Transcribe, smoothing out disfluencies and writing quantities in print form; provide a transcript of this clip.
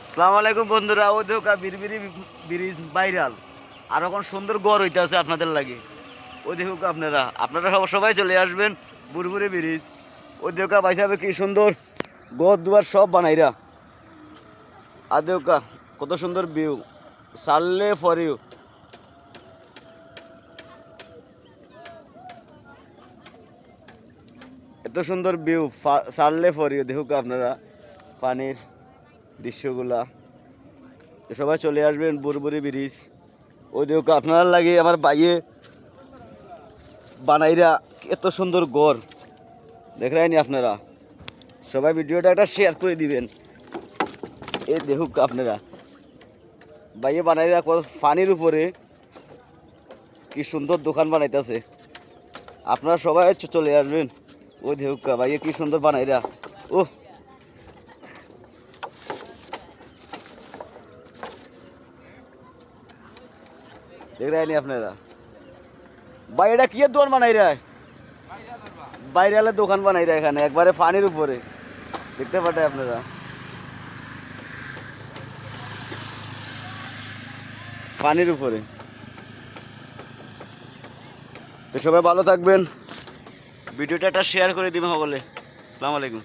আসসালামু আলাইকুম বন্ধুরা, ও দেখো বিরবিরি ব্রিজ ভাইরাল। আর এখন সুন্দর গড় হইতে আছে আপনাদের লাগে। ও দেখো আপনারা আপনারা সবাই চলে আসবেন বুরবুরি ব্রিজ। ও দেখো ভাই সাহেব কি সুন্দর গড় দুয়ার সব বানাইরা। আর দেখো কত সুন্দর ভিউ, সারলে ফর ইউ। এত সুন্দর ভিউ, সারলে ফর ইউ। দেখো আপনারা পানির দৃশ্যগুলা। তো সবাই চলে আসবেন বুরবুরি ব্রিজ। ওই দেখো আপনারা লাগে আমার বাইয়ে বানাইরা এত সুন্দর গড় দেখরাইনি আপনারা। সবাই ভিডিওটা একটা শেয়ার করে দিবেন। এই দেখুক আপনারা বাইয়ে বানাইরা কত পানির উপরে কি সুন্দর দোকান বানাইতেছে। আপনারা সবাই চলে আসবেন। ওই দেখুক বাইয়ে কি সুন্দর বানাইরা। ও দেখরাইনি আপনারা। ভাই এটা কি দোকান বানাই রে? বাইরে দোকান বানাই রে এখানে একবারে পানির উপরে দেখতে পাঠায় আপনারা। পানির উপরে। তো সবাই ভালো থাকবেন, ভিডিওটা একটা শেয়ার করে দিবেন সকলে। আসসালামু আলাইকুম।